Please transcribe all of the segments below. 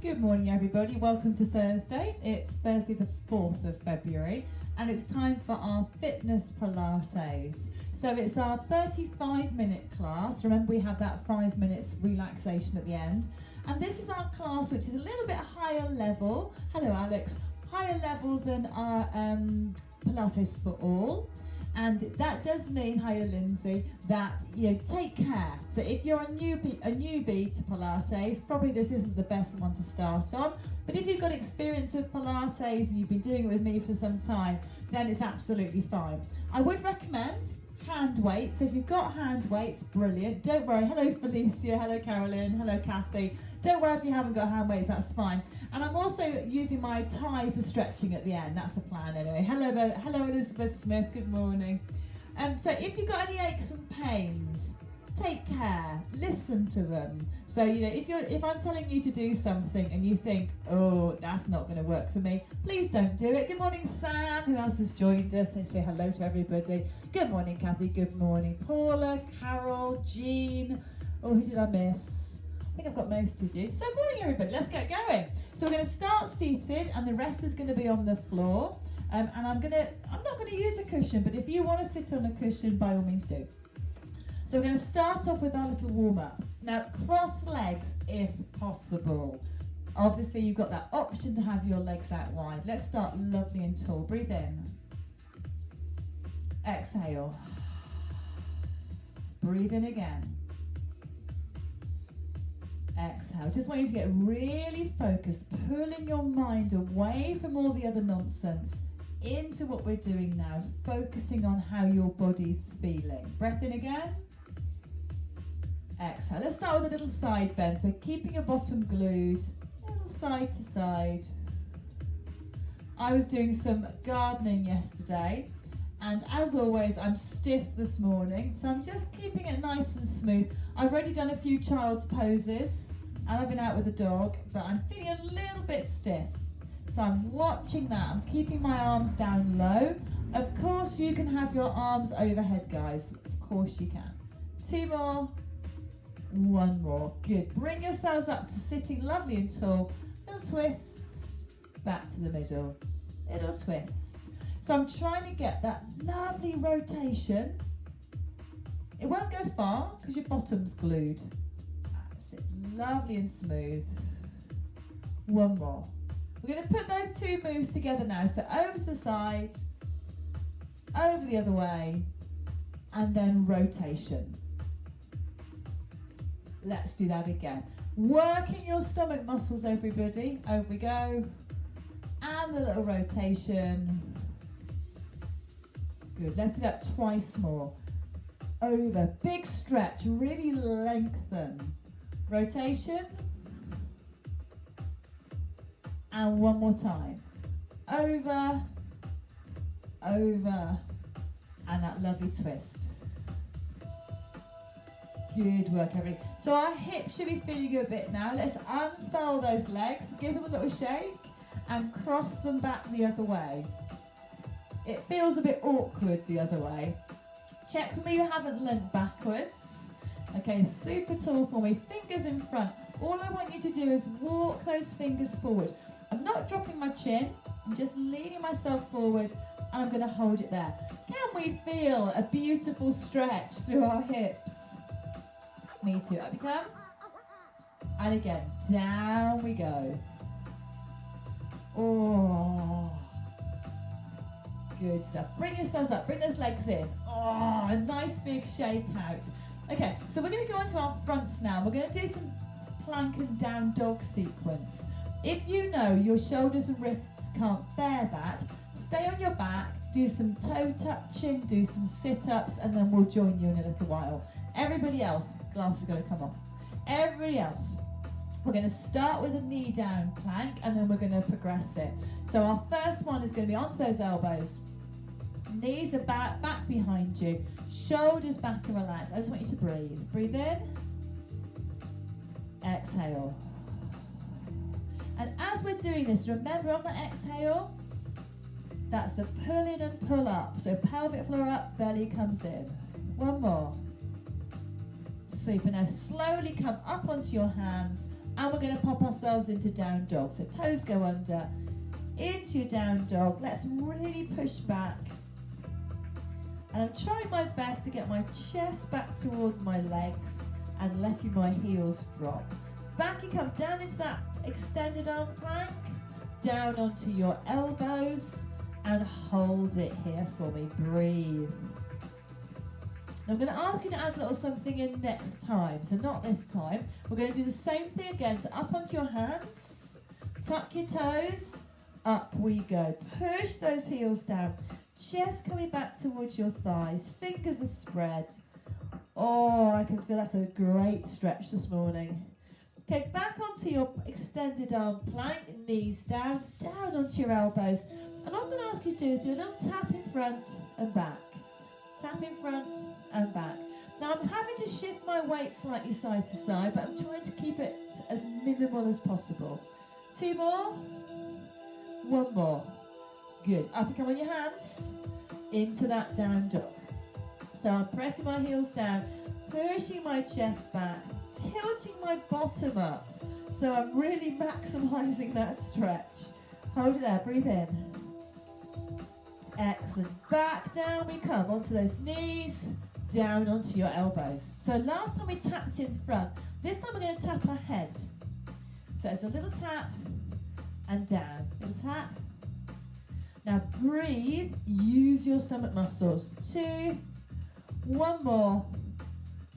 Good morning everybody, welcome to Thursday. It's Thursday the 4th of February and it's time for our Fitness Pilates. So it's our 35-minute class. Remember we have that 5 minutes relaxation at the end. And this is our class which is a little bit higher level, hello Alex, higher level than our Pilates for All. And that does mean, hiya Lindsay, that take care. So if you're a newbie to Pilates, probably this isn't the best one to start on. But if you've got experience of Pilates and you've been doing it with me for some time, then it's absolutely fine. I would recommend hand weights. So if you've got hand weights, brilliant. Don't worry. Hello Felicia, hello Carolyn, hello Kathy. Don't worry if you haven't got hand weights, that's fine. And I'm also using my tie for stretching at the end. That's the plan anyway. Hello Elizabeth Smith, good morning. So if you've got any aches and pains, take care, listen to them. So if I'm telling you to do something and you think, oh, that's not going to work for me, please don't do it. Good morning Sam, who else has joined us? And say hello to everybody. Good morning Kathy, good morning Paula, Carol, Jean. Oh, who did I miss? I think I've got most of you. So morning everybody, let's get going. So we're going to start seated and the rest is going to be on the floor. And I'm not going to use a cushion, but if you want to sit on a cushion, by all means do. So we're going to start off with our little warm-up. Now cross legs if possible. Obviously you've got that option to have your legs out wide. Let's start lovely and tall. Breathe in. Exhale. Breathe in again. Exhale. Just want you to get really focused, pulling your mind away from all the other nonsense into what we're doing now, focusing on how your body's feeling. Breath in again. Exhale. Let's start with a little side bend. So keeping your bottom glued, a little side to side. I was doing some gardening yesterday and as always I'm stiff this morning, so I'm just keeping it nice and smooth. I've already done a few child's poses and I've been out with the dog, but I'm feeling a little bit stiff. So I'm watching that, I'm keeping my arms down low. Of course you can have your arms overhead guys, of course you can. 2 more, 1 more, good. Bring yourselves up to sitting lovely and tall, little twist, back to the middle, little twist. So I'm trying to get that lovely rotation. It won't go far because your bottom's glued. That's it, lovely and smooth. 1 more. We're going to put those 2 moves together now. So over to the side, over the other way, and then rotation. Let's do that again. Working your stomach muscles, everybody. Over we go. And a little rotation. Good, let's do that twice more. Over, big stretch, really lengthen. Rotation. And 1 more time. Over, over, and that lovely twist. Good work, everybody. So our hips should be feeling a bit now. Let's unfurl those legs, give them a little shake, and cross them back the other way. It feels a bit awkward the other way. Check for me you haven't leant backwards. Okay, super tall for me, fingers in front. All I want you to do is walk those fingers forward. I'm not dropping my chin, I'm just leaning myself forward and I'm going to hold it there. Can we feel a beautiful stretch through our hips? Me too, up you come. And again, down we go. Oh. Good stuff. Bring yourselves up, bring those legs in. Oh, a nice big shake out. Okay, so we're going to go onto our fronts now. We're going to do some plank and down dog sequence. If you know your shoulders and wrists can't bear that, stay on your back, do some toe touching, do some sit-ups, and then we'll join you in a little while. Everybody else, glass is going to come off. Everybody else, we're going to start with a knee down plank and then we're going to progress it. So our first one is going to be onto those elbows. Knees are back behind you. Shoulders back and relaxed. I just want you to breathe. Breathe in. Exhale. And as we're doing this, remember on the exhale, that's the pull in and pull up. So pelvic floor up, belly comes in. 1 more. Super. Now slowly come up onto your hands, And we're going to pop ourselves into down dog. So toes go under, into your down dog. Let's really push back. And I'm trying my best to get my chest back towards my legs and letting my heels drop. Back you come, down into that extended arm plank, down onto your elbows, and hold it here for me. Breathe. I'm going to ask you to add a little something in next time, so not this time. We're going to do the same thing again, so up onto your hands, tuck your toes, up we go. Push those heels down, chest coming back towards your thighs, fingers are spread. Oh, I can feel that's a great stretch this morning. Okay, back onto your extended arm plank, knees down, down onto your elbows. And what I'm going to ask you to do is do a little tap in front and back. Tap in front and back. Now I'm having to shift my weight slightly side to side, but I'm trying to keep it as minimal as possible. 2 more. 1 more. Good. Up you come on your hands. Into that down dog. So I'm pressing my heels down, pushing my chest back, tilting my bottom up. So I'm really maximising that stretch. Hold it there. Breathe in. Excellent. Back down we come onto those knees, down onto your elbows. So last time we tapped in front, this time we're going to tap our head. So it's a little tap and down. Little tap. Now breathe, use your stomach muscles. 2, 1 more.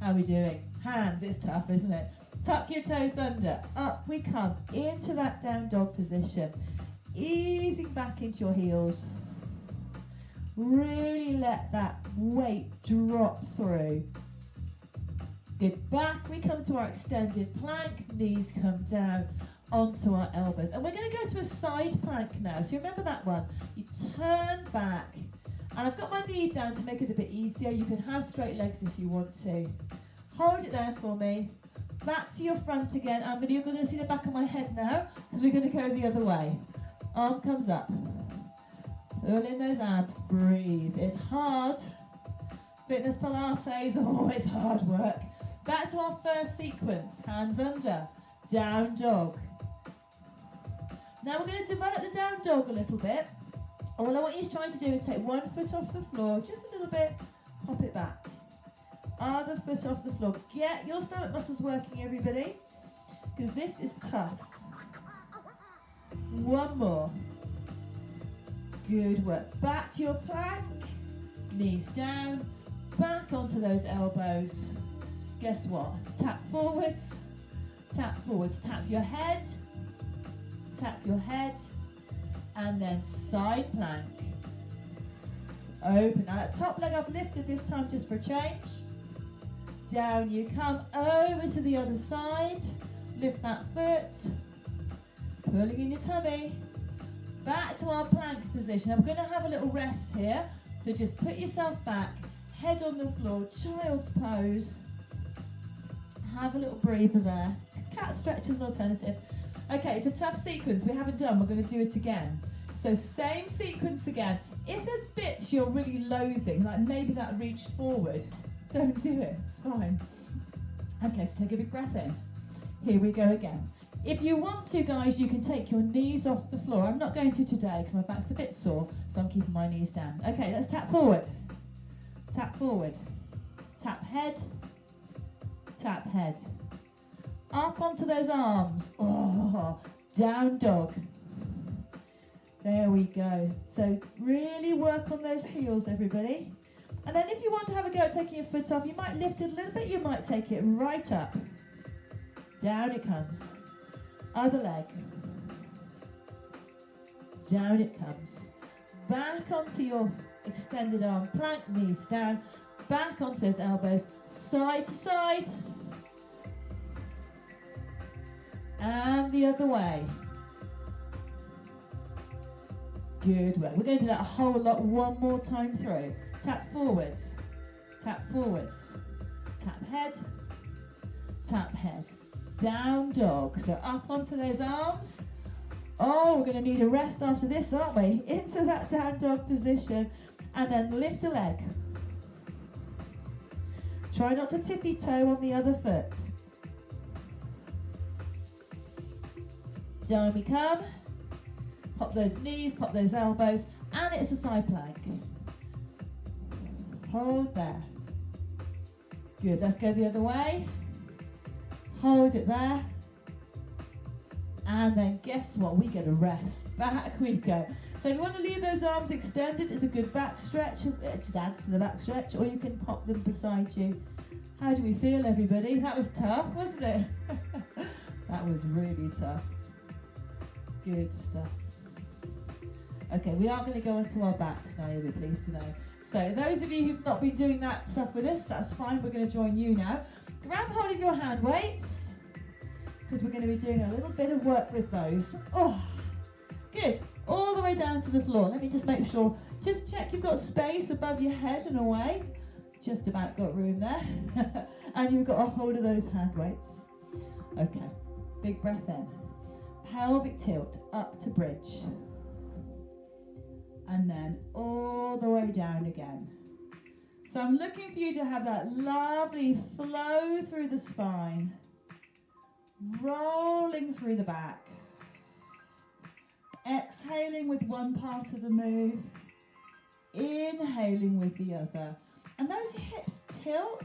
How are we doing? Hands, it's tough, isn't it? Tuck your toes under. Up we come into that down dog position. Easing back into your heels. Really let that weight drop through. Good. Back we come to our extended plank. Knees come down onto our elbows. And we're going to go to a side plank now. So remember that one. You turn back. And I've got my knee down to make it a bit easier. You can have straight legs if you want to. Hold it there for me. Back to your front again. You're going to see the back of my head now because we're going to go the other way. Arm comes up. Pull in those abs, breathe. It's hard. Fitness Pilates, oh, it's hard work. Back to our first sequence. Hands under, down dog. Now we're going to develop the down dog a little bit. All I want you to try to do is take 1 foot off the floor, just a little bit, pop it back. Other foot off the floor. Get your stomach muscles working, everybody, because this is tough. 1 more. Good work. Back to your plank, knees down, back onto those elbows. Guess what? Tap forwards, tap your head, and then side plank. Open. Now that top leg I've lifted this time just for a change. Down you come, over to the other side, lift that foot, pulling in your tummy. Back to our plank position. I'm going to have a little rest here. So just put yourself back, head on the floor, child's pose. Have a little breather there. Cat stretch is an alternative. Okay, it's a tough sequence. We haven't done. We're going to do it again. So same sequence again. If there's bits you're really loathing, like maybe that reach forward, don't do it. It's fine. Okay, so take a big breath in. Here we go again. If you want to, guys, you can take your knees off the floor. I'm not going to today because my back's a bit sore, so I'm keeping my knees down. Okay, let's tap forward. Tap forward. Tap head. Tap head. Up onto those arms. Oh, down dog. There we go. So really work on those heels, everybody. And then if you want to have a go at taking your foot off, you might lift it a little bit. You might take it right up. Down it comes. Other leg. Down it comes. Back onto your extended arm plank, knees down. Back onto those elbows, side to side. And the other way. Good work. We're going to do that a whole lot one more time through. Tap forwards. Tap forwards. Tap head. Down dog. So up onto those arms. Oh, we're going to need a rest after this, aren't we? Into that down dog position. And then lift a leg. Try not to tippy toe on the other foot. Down we come. Pop those knees, pop those elbows, and it's a side plank. Hold there. Good, let's go the other way. Hold it there. And then guess what? We get a rest. Back we go. So if you want to leave those arms extended, it's a good back stretch. It just adds to the back stretch, or you can pop them beside you. How do we feel, everybody? That was tough, wasn't it? That was really tough. Good stuff. Okay, we are going to go onto our backs now, you'll be pleased to know. So those of you who've not been doing that stuff with us, that's fine. We're going to join you now. Grab hold of your hand weights, because we're going to be doing a little bit of work with those. Oh, good. All the way down to the floor. Let me just make sure. Just check you've got space above your head and away. Just about got room there. And you've got a hold of those hand weights. Okay. Big breath in. Pelvic tilt up to bridge. And then all the way down again. So I'm looking for you to have that lovely flow through the spine. Rolling through the back. Exhaling with one part of the move. Inhaling with the other. And those hips tilt.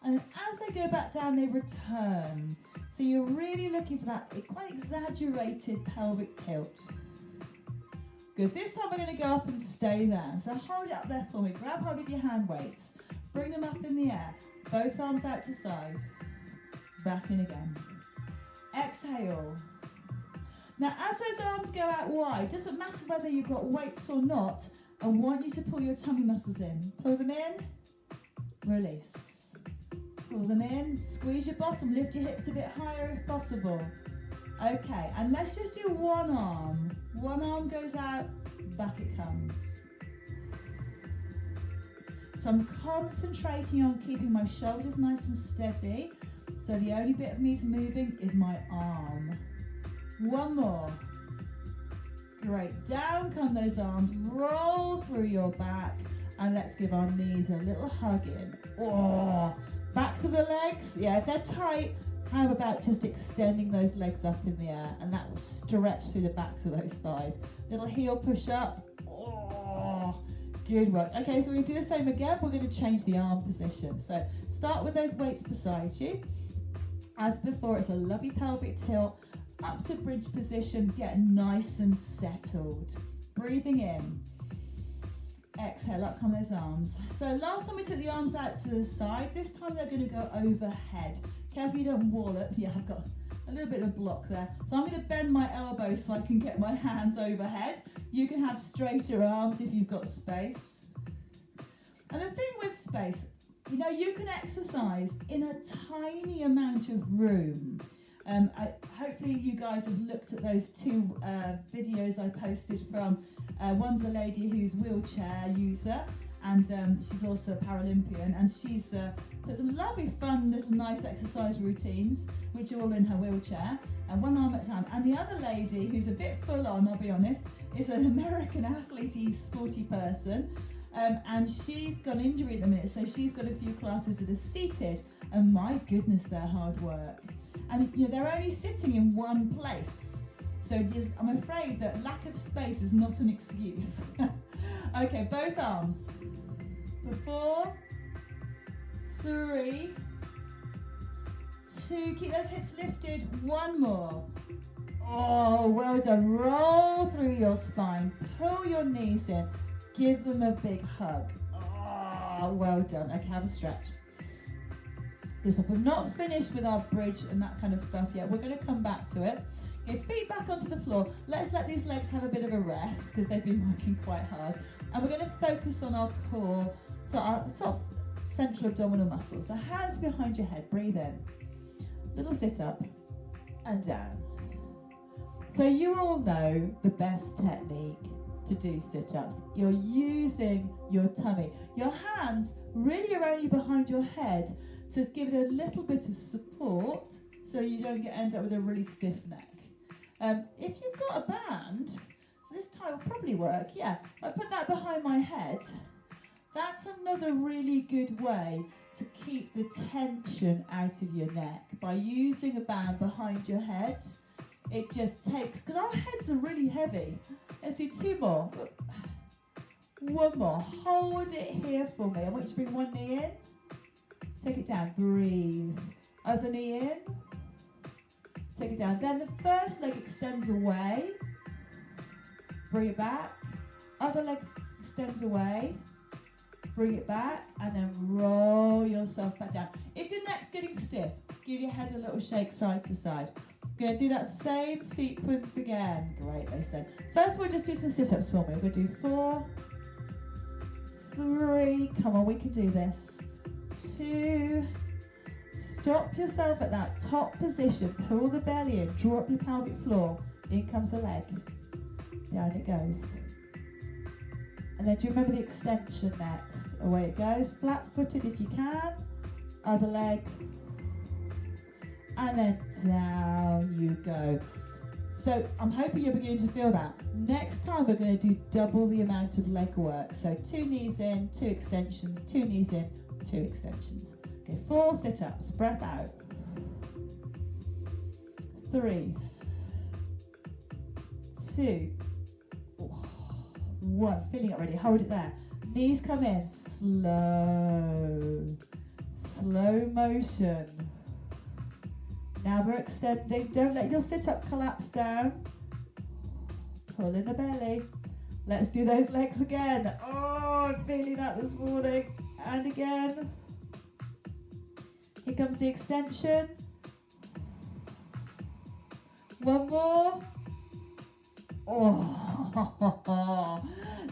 And as they go back down, they return. So you're really looking for that quite exaggerated pelvic tilt. Good. This time we're going to go up and stay there. So hold it up there for me. Grab hold of your hand weights. Bring them up in the air. Both arms out to side. Back in again. Exhale. Now as those arms go out wide, doesn't matter whether you've got weights or not, I want you to pull your tummy muscles in. Pull them in. Release. Pull them in. Squeeze your bottom. Lift your hips a bit higher if possible. Okay, and let's just do one arm. One arm goes out, back it comes. So I'm concentrating on keeping my shoulders nice and steady. So the only bit of me is moving is my arm. One more. Great, down come those arms, roll through your back, and let's give our knees a little hug in. Oh, back to the legs, yeah, if they're tight, how about just extending those legs up in the air, and that will stretch through the backs of those thighs. Little heel push up. Oh, good work. Okay, so we do the same again. We're going to change the arm position. So start with those weights beside you. As before, it's a lovely pelvic tilt. Up to bridge position, get nice and settled. Breathing in. Exhale, up come those arms. So last time we took the arms out to the side, this time they're going to go overhead. Careful you don't wallop. Yeah, I've got a little bit of a block there. So I'm going to bend my elbows so I can get my hands overhead. You can have straighter arms if you've got space. And the thing with space, you know, you can exercise in a tiny amount of room. Hopefully you guys have looked at those two videos I posted from, one's a lady who's wheelchair user, and she's also a Paralympian, and she's put some lovely fun little nice exercise routines which are all in her wheelchair, and one arm at a time. And the other lady, who's a bit full on, I'll be honest, is an American athlete, sporty person, and she's got an injury at the minute, so she's got a few classes that are seated, and my goodness, they're hard work. And you know, they're only sitting in one place. So just, I'm afraid that lack of space is not an excuse. Okay, both arms. For 4, 3, 2, keep those hips lifted. One more. Oh, well done. Roll through your spine. Pull your knees in. Give them a big hug. Oh, well done. Okay, have a stretch. Because we're not finished with our bridge and that kind of stuff yet. We're going to come back to it. Okay, feet back onto the floor. Let's let these legs have a bit of a rest because they've been working quite hard. And we're going to focus on our core, so our sort of central abdominal muscles. So hands behind your head, breathe in. Little sit up and down. So you all know the best technique to do sit-ups. You're using your tummy. Your hands really are only behind your head to give it a little bit of support so you don't end up with a really stiff neck. If you've got a band, this tie will probably work, yeah. I put that behind my head. That's another really good way to keep the tension out of your neck by using a band behind your head. it just takes, because our heads are really heavy. Let's do 2 more. One more. Hold it here for me. I want you to bring one knee in. Take it down. Breathe. Other knee in. Take it down. Then the first leg extends away. Bring it back. Other leg extends away. Bring it back. And then roll yourself back down. If your neck's getting stiff, give your head a little shake side to side. Going to do that same sequence again. Great, they said. First we'll just do some sit-ups for me. We're going to do 4, 3, come on, we can do this. 2, stop yourself at that top position, pull the belly in, draw up your pelvic floor, in comes the leg, down it goes. And then do you remember the extension next? Away it goes, flat-footed if you can, other leg, and then down you go. So I'm hoping you're beginning to feel that. Next time we're going to do double the amount of leg work. So 2 knees in, 2 extensions, 2 knees in, 2 extensions. Okay, 4 sit-ups, breath out. 3, 2, 1, feeling it ready, hold it there. Knees come in, slow motion. Now we're extending, don't let your sit-up collapse down. Pull in the belly. Let's do those legs again. Oh, I'm feeling that this morning. And again. Here comes the extension. One more. Oh.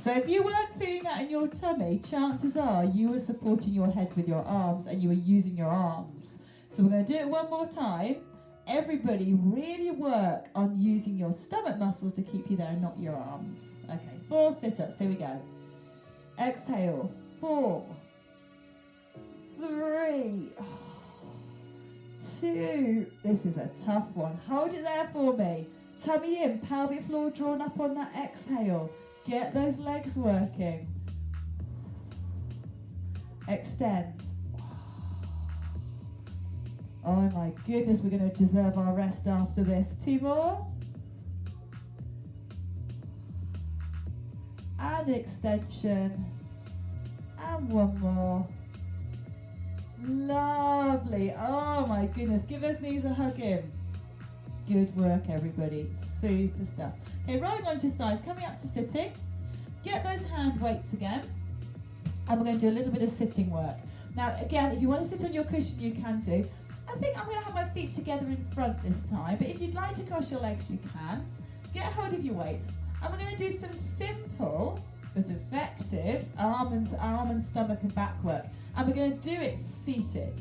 So if you weren't feeling that in your tummy, chances are you were supporting your head with your arms and you were using your arms. So we're going to do it one more time. Everybody really work on using your stomach muscles to keep you there, not your arms. Okay, 4 sit-ups, here we go. Exhale, 4, 3, 2, this is a tough one. Hold it there for me. Tummy in, pelvic floor drawn up on that exhale. Get those legs working. Extend. Oh my goodness, we're going to deserve our rest after this. 2 more. And extension. And 1 more. Lovely. Oh my goodness, give those knees a hug in. Good work, everybody. Super stuff. Okay, rolling onto your sides, coming up to sitting. Get those hand weights again. And we're going to do a little bit of sitting work. Now, again, if you want to sit on your cushion, you can do. I think I'm going to have my feet together in front this time, but if you'd like to cross your legs, you can. Get hold of your weights. And we're going to do some simple but effective arm and stomach and back work. And we're going to do it seated.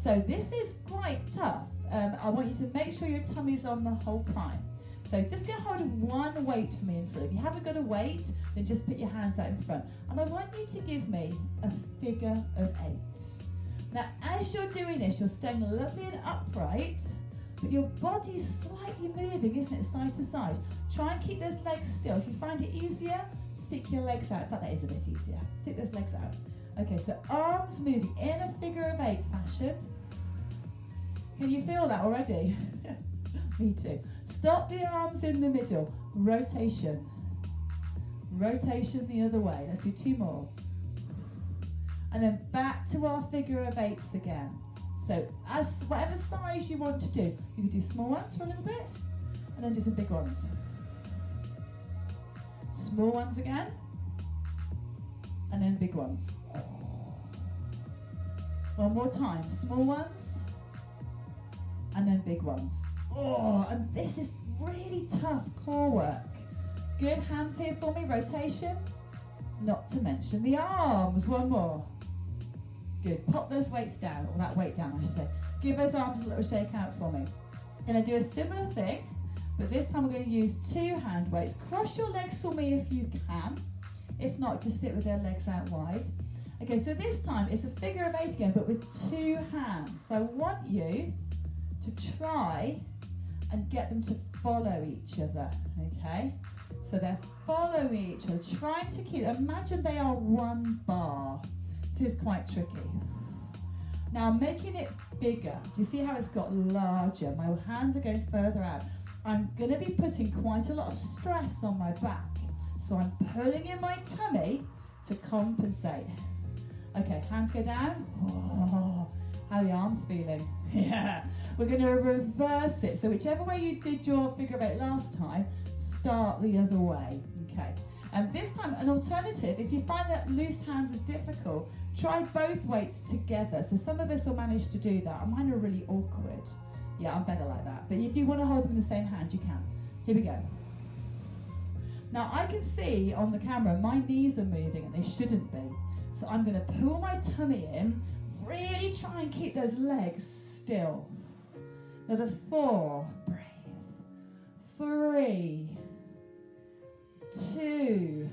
So this is quite tough. I want you to make sure your tummy's on the whole time. So just get hold of one weight for me in front. If you haven't got a weight, then just put your hands out in front. And I want you to give me a figure of 8. Now, as you're doing this, you're staying lovely and upright, but your body's slightly moving, isn't it, side to side. Try and keep those legs still. If you find it easier, stick your legs out. In fact, that is a bit easier. Stick those legs out. Okay, so arms moving in a figure of 8 fashion. Can you feel that already? Me too. Stop the arms in the middle. Rotation. Rotation the other way. Let's do 2 more. And then back to our figure of 8s again. So as whatever size you want to do. You can do small ones for a little bit, and then do some big ones. Small ones again, and then big ones. One more time. Small ones, and then big ones. Oh, and this is really tough core work. Good, hands here for me, rotation. Not to mention the arms. One more. Good, pop those weights down, or that weight down I should say. Give those arms a little shake out for me. Gonna do a similar thing, but this time we're going to use 2 hand weights. Cross your legs for me if you can. If not, just sit with their legs out wide. Okay, so this time it's a figure of 8 again, but with 2 hands. So I want you to try and get them to follow each other, okay? So they're following each other, trying to keep, imagine they are 1 bar. It is quite tricky. Now I'm making it bigger. Do you see how it's got larger? My hands are going further out. I'm going to be putting quite a lot of stress on my back. So I'm pulling in my tummy to compensate. Okay, hands go down. Oh, how are the arms feeling? Yeah. We're going to reverse it. So whichever way you did your figure eight last time, start the other way. Okay. And this time, an alternative, if you find that loose hands is difficult, try both weights together. So some of us will manage to do that. Mine are really awkward. Yeah, I'm better like that. But if you want to hold them in the same hand, you can. Here we go. Now I can see on the camera my knees are moving and they shouldn't be. So I'm going to pull my tummy in, really try and keep those legs still. Another 4, breathe. 3, 2,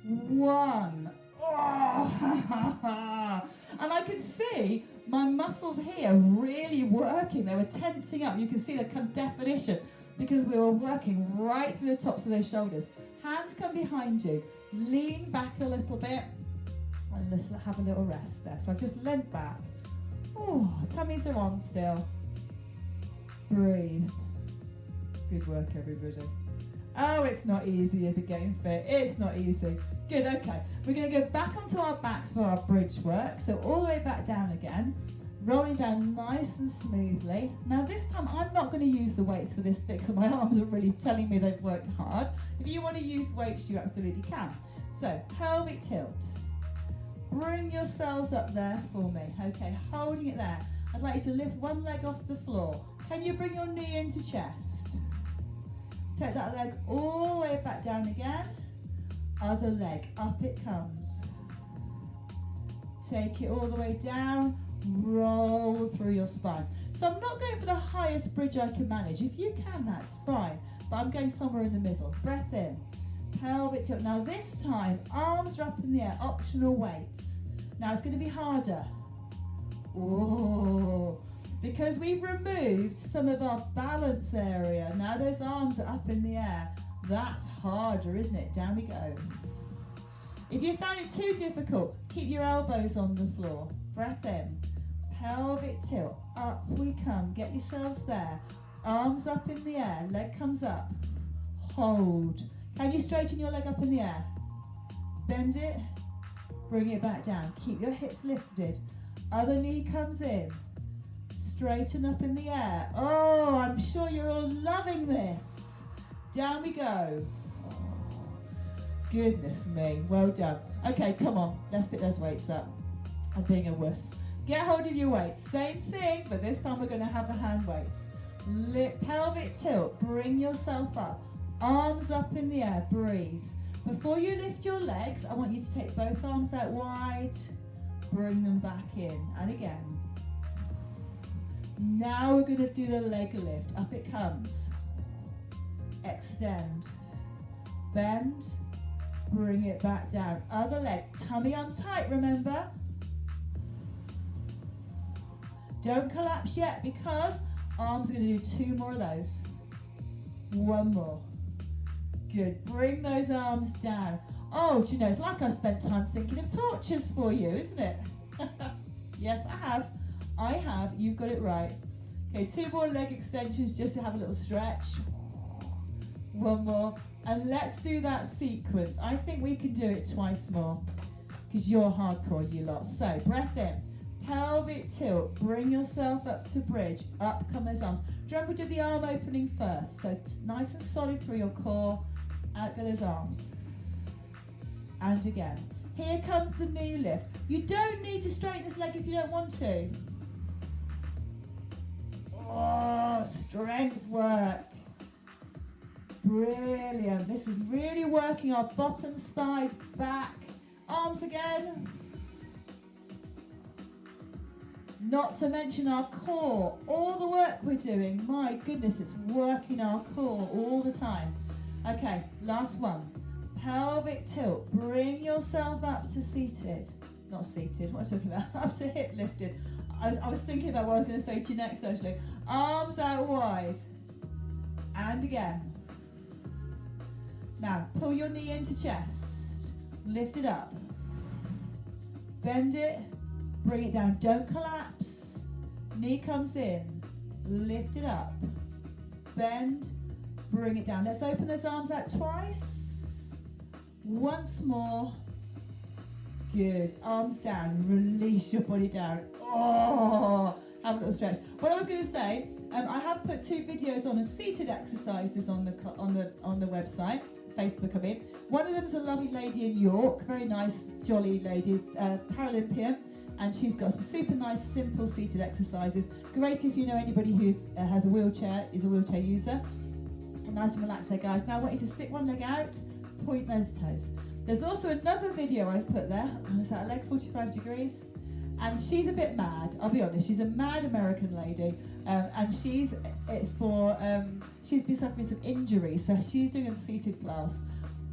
1. Oh. And I can see my muscles here really working. They were tensing up. You can see the kind of definition because we were working right through the tops of those shoulders. Hands come behind you. Lean back a little bit and let's have a little rest there. So I've just leant back. Oh, tummies are on still. Breathe. Good work, everybody. Oh, it's not easy, is it, getting fit? It's not easy. Good, okay. We're going to go back onto our backs for our bridge work. So all the way back down again. Rolling down nice and smoothly. Now this time I'm not going to use the weights for this bit because my arms are really telling me they've worked hard. If you want to use weights, you absolutely can. So, pelvic tilt. Bring yourselves up there for me. Okay, holding it there. I'd like you to lift one leg off the floor. Can you bring your knee into chest? Take that leg all the way back down again. Other leg, up it comes. Take it all the way down, roll through your spine. So I'm not going for the highest bridge I can manage. If you can, that's fine. But I'm going somewhere in the middle. Breath in, pelvic tilt. Now this time, arms are up in the air, optional weights. Now it's going to be harder. Oh, because we've removed some of our balance area. Now those arms are up in the air. That's harder, isn't it? Down we go. If you found it too difficult, keep your elbows on the floor. Breath in. Pelvic tilt. Up we come. Get yourselves there. Arms up in the air. Leg comes up. Hold. Can you straighten your leg up in the air? Bend it. Bring it back down. Keep your hips lifted. Other knee comes in. Straighten up in the air. Oh, I'm sure you're all loving this. Down we go. Goodness me, well done. Okay, come on, let's pick those weights up. I'm being a wuss. Get hold of your weights. Same thing, but this time we're going to have the hand weights. Pelvic tilt, bring yourself up. Arms up in the air, breathe. Before you lift your legs, I want you to take both arms out wide. Bring them back in, and again. Now we're going to do the leg lift. Up it comes. Extend. Bend. Bring it back down. Other leg. Tummy on tight, remember? Don't collapse yet because arms are going to do 2 more of those. 1 more. Good. Bring those arms down. Oh, do you know, it's like I spent time thinking of tortures for you, isn't it? Yes, I have. I have. You've got it right. Okay, 2 more leg extensions just to have a little stretch. 1 more. And let's do that sequence. I think we can do it twice more because you're hardcore, you lot. So, breath in. Pelvic tilt. Bring yourself up to bridge. Up come those arms. Do you remember we did the arm opening first? So, nice and solid through your core. Out go those arms. And again. Here comes the knee lift. You don't need to straighten this leg if you don't want to. Oh, strength work. Brilliant. This is really working our bottoms, thighs, back. Arms again. Not to mention our core. All the work we're doing, my goodness, it's working our core all the time. Okay, last one. Pelvic tilt. Bring yourself up to seated. Not seated, what am I talking about? Up to hip lifted. I was thinking about what I was going to say to you next, actually. Arms out wide. And again. Now, pull your knee into chest. Lift it up. Bend it. Bring it down. Don't collapse. Knee comes in. Lift it up. bend, bring it down. Let's open those arms out twice. Once more. Good. Arms down. Release your body down. Oh, have a little stretch. What I was going to say, I have put 2 videos on of seated exercises on the website, Facebook I mean. One of them is a lovely lady in York, very nice, jolly lady, Paralympian, and she's got some super nice, simple seated exercises. Great if you know anybody who has a wheelchair, is a wheelchair user. And nice and relaxed there, guys. Now I want you to stick one leg out, point those toes. There's also another video I've put there. Is that a leg 45 degrees? And she's a bit mad, I'll be honest. She's a mad American lady, and she's been suffering some injuries, so she's doing a seated class.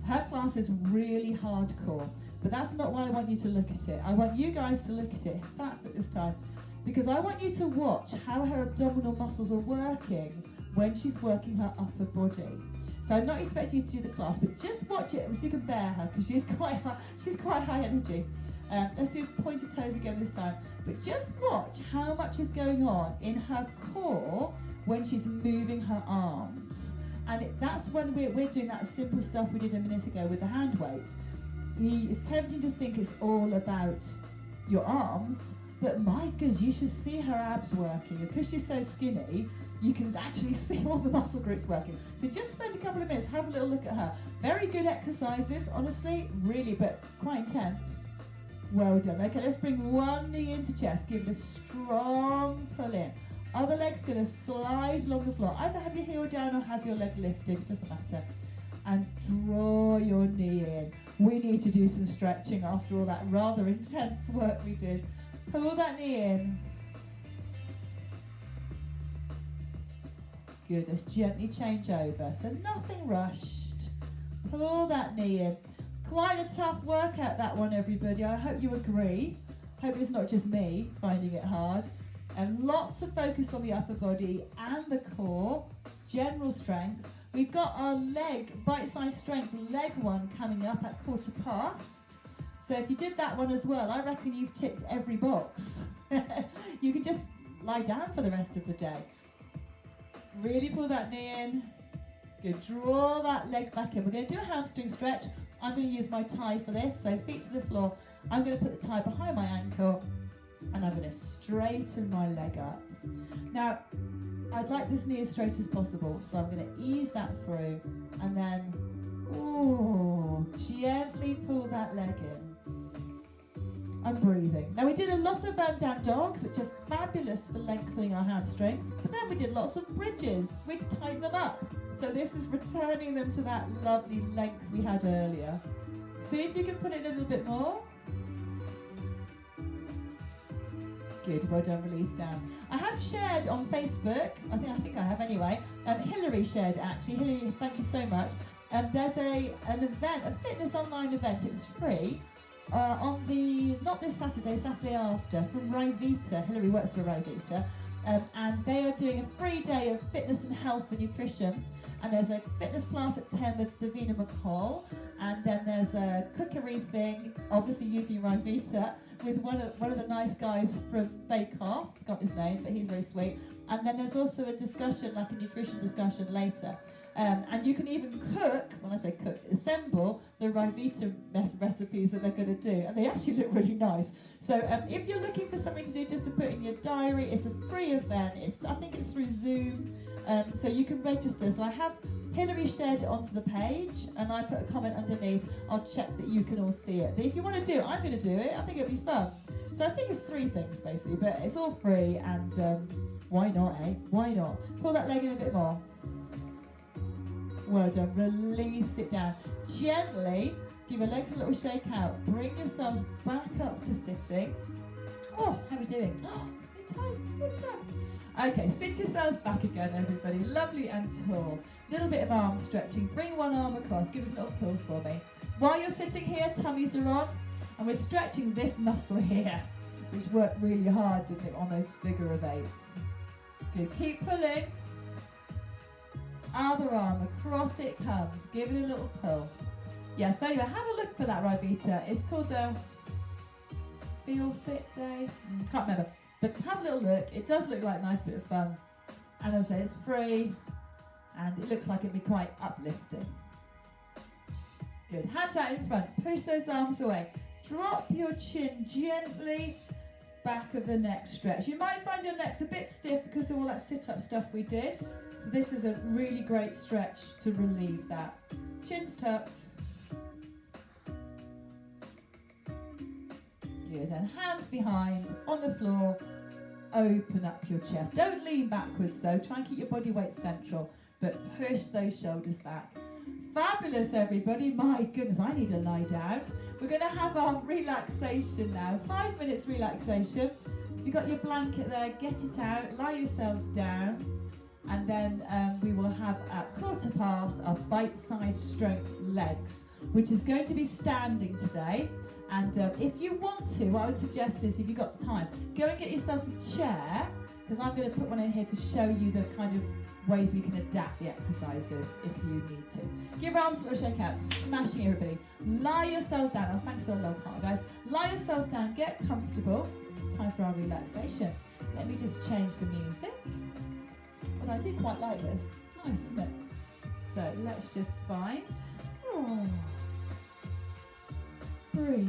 Her class is really hardcore, but that's not why I want you to look at it. I want you guys to look at it, in fact, at this time, because I want you to watch how her abdominal muscles are working when she's working her upper body. So I'm not expecting you to do the class, but just watch it if you can bear her, because she's quite high energy. Let's do pointed toes again this time. But just watch how much is going on in her core when she's moving her arms. And that's when we're doing that simple stuff we did a minute ago with the hand weights. It's tempting to think it's all about your arms, but my goodness, you should see her abs working. Because she's so skinny, you can actually see all the muscle groups working. So just spend a couple of minutes, have a little look at her. Very good exercises, honestly, really, but quite intense. Well done. Okay, let's bring one knee into chest. Give it a strong pull in. Other leg's going to slide along the floor. Either have your heel down or have your leg lifted. It doesn't matter. And draw your knee in. We need to do some stretching after all that rather intense work we did. Pull that knee in. Good. Let's gently change over. So nothing rushed. Pull that knee in. Quite a tough workout, that one, everybody. I hope you agree. Hope it's not just me finding it hard. And lots of focus on the upper body and the core. General strength. We've got our leg, bite-sized strength leg one coming up at 1/4 past. So if you did that one as well, I reckon you've ticked every box. You can just lie down for the rest of the day. Really pull that knee in. Good. Draw that leg back in. We're going to do a hamstring stretch. I'm going to use my tie for this, so feet to the floor. I'm going to put the tie behind my ankle, and I'm going to straighten my leg up. Now, I'd like this knee as straight as possible, so I'm going to ease that through, and then, gently pull that leg in. I'm breathing. Now, we did a lot of down dogs, which are fabulous for lengthening our hamstrings, but then we did lots of bridges. We had to tighten them up. So this is returning them to that lovely length we had earlier. See if you can put it a little bit more. Good, well done, release down. I have shared on Facebook, I think I have anyway, Hilary shared actually. Hilary, thank you so much. There's an event, a fitness online event, it's free, on not this Saturday, Saturday after, from Ryvita. Hilary works for Ryvita. And they are doing a free day of fitness and health and nutrition. And there's a fitness class at 10 with Davina McCall. And then there's a cookery thing, obviously using Ryvita, with one of the nice guys from Bake Off. Forgot his name, but he's very sweet. And then there's also a discussion, like a nutrition discussion later. And you can even cook, when I say cook, assemble the Ryvita recipes that they're going to do. And they actually look really nice. So if you're looking for something to do just to put in your diary, it's a free event. I think it's through Zoom. So you can register. So I have Hilary shared it onto the page, and I put a comment underneath. I'll check that you can all see it. But if you want to do it, I'm going to do it. I think it'll be fun. So I think it's 3 things basically, but it's all free, and why not, eh? Why not? Pull that leg in a bit more. Well done. Release it down. Gently give your legs a little shake out. Bring yourselves back up to sitting. Oh, how are we doing? Oh, it's a bit tight. It's a bit tight. Okay, sit yourselves back again, everybody. Lovely and tall. Little bit of arm stretching. Bring one arm across. Give it a little pull for me. While you're sitting here, tummies are on, and we're stretching this muscle here, which worked really hard, didn't it, on those figure of 8s. Good. Keep pulling. Other arm, across it comes. Give it a little pull. Yeah, so anyway, have a look for that Ryvita. It's called the Feel Fit Day. Can't remember. But have a little look. It does look like a nice bit of fun. And as I say, it's free. And it looks like it'll be quite uplifting. Good. Hands out in front. Push those arms away. Drop your chin gently. Back of the neck stretch. You might find your neck's a bit stiff because of all that sit-up stuff we did. So this is a really great stretch to relieve that. Chin's tucked. Good. And hands behind on the floor. Open up your chest. Don't lean backwards though. Try and keep your body weight central, but push those shoulders back. Fabulous, everybody. My goodness, I need to lie down. We're going to have our relaxation now. 5 minutes relaxation. If you've got your blanket there, get it out, lie yourselves down, and then we will have at quarter past our bite-sized strength legs, which is going to be standing today. And if you want to, what I would suggest is, if you've got time, go and get yourself a chair, because I'm going to put one in here to show you the kind of ways we can adapt the exercises if you need to. Give your arms a little shake out, smashing everybody. Lie yourselves down. Oh, thanks for the love heart, guys. Lie yourselves down, get comfortable. It's time for our relaxation. Let me just change the music. Well, I do quite like this. It's nice, isn't it? So let's just find. Oh. Breathe.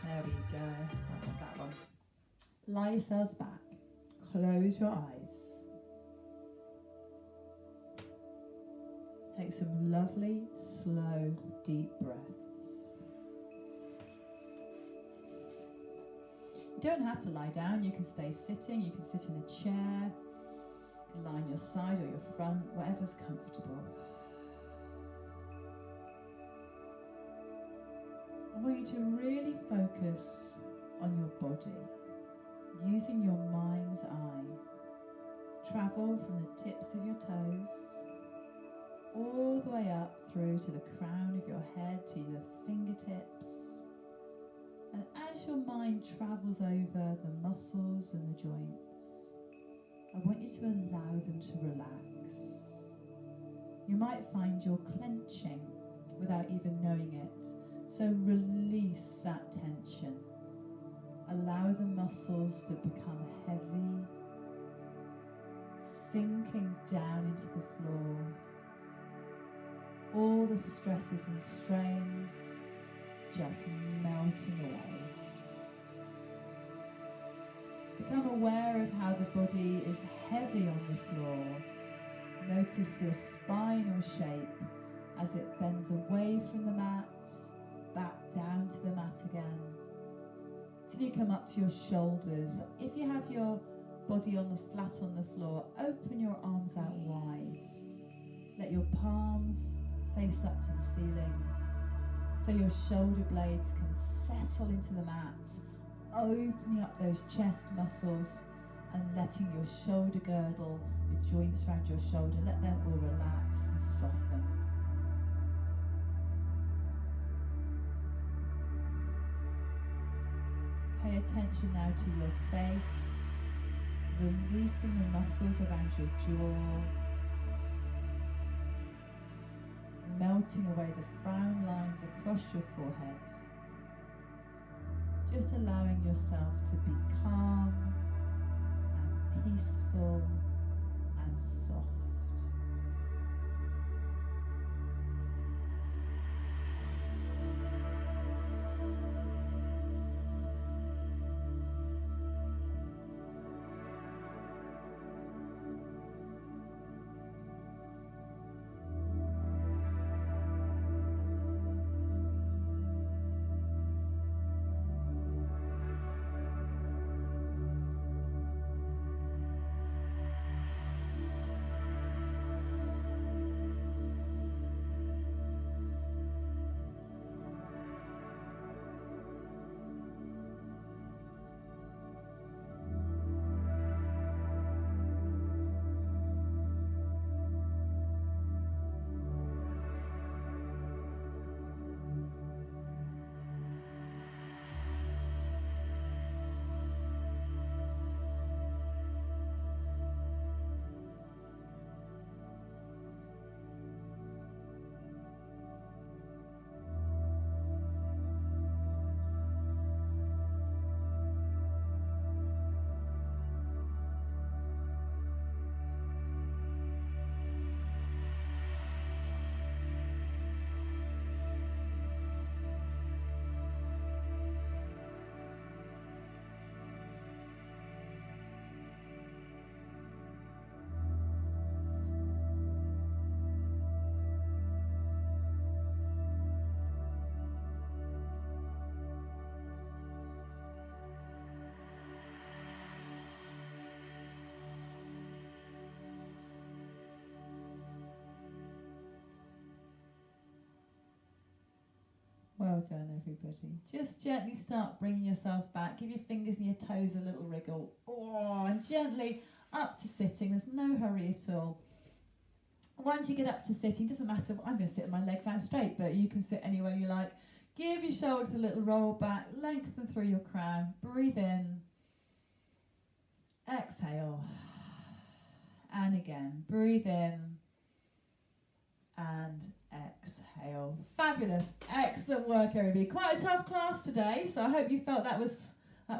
There we go. I want that one. Lie yourselves back. Close your eyes. Take some lovely, slow, deep breaths. You don't have to lie down. You can stay sitting. You can sit in a chair. You can lie on your side or your front, whatever's comfortable. I want you to really focus on your body, using your mind's eye. Travel from the tips of your toes all the way up through to the crown of your head, to your fingertips. And as your mind travels over the muscles and the joints, I want you to allow them to relax. You might find you're clenching without even knowing it, so release that tension. Allow the muscles to become heavy, sinking down into the floor. All the stresses and strains just melting away. Become aware of how the body is heavy on the floor. Notice your spinal shape as it bends away from the mat, back down to the mat again, till you come up to your shoulders. If you have your body flat on the floor, open your arms out wide. Let your palms face up to the ceiling, so your shoulder blades can settle into the mat, opening up those chest muscles and letting your shoulder girdle, your joints around your shoulder, let them all relax and soften. Pay attention now to your face, releasing the muscles around your jaw, melting away the frown lines across your forehead. Just allowing yourself to be calm and peaceful and soft. Well done, everybody. Just gently start bringing yourself back. Give your fingers and your toes a little wriggle. Oh, and gently up to sitting. There's no hurry at all. Once you get up to sitting, doesn't matter. I'm going to sit with my legs out straight, but you can sit anywhere you like. Give your shoulders a little roll back. Lengthen through your crown. Breathe in. Exhale. And again. Breathe in. And exhale. Fabulous. Excellent work, everybody. Quite a tough class today, so I hope you felt that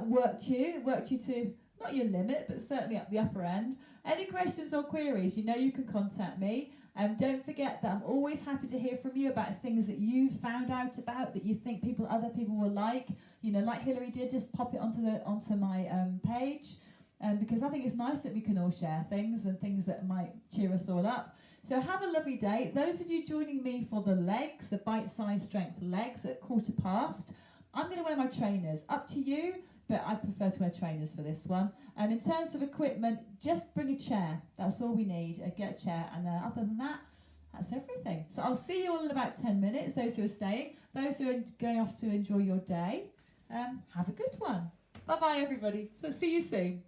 worked you to not your limit, but certainly up the upper end. Any questions or queries, you know you can contact me. Don't forget that I'm always happy to hear from you about things that you've found out about that you think other people will like. You know, like Hilary did, just pop it onto my page, because I think it's nice that we can all share things and things that might cheer us all up. So have a lovely day. Those of you joining me for the legs, the bite-sized strength legs at 15:15, I'm going to wear my trainers. Up to you, but I prefer to wear trainers for this one. In terms of equipment, just bring a chair. That's all we need. Get a chair, and other than that, that's everything. So I'll see you all in about 10 minutes, those who are staying. Those who are going off to enjoy your day, have a good one. Bye-bye, everybody. So see you soon.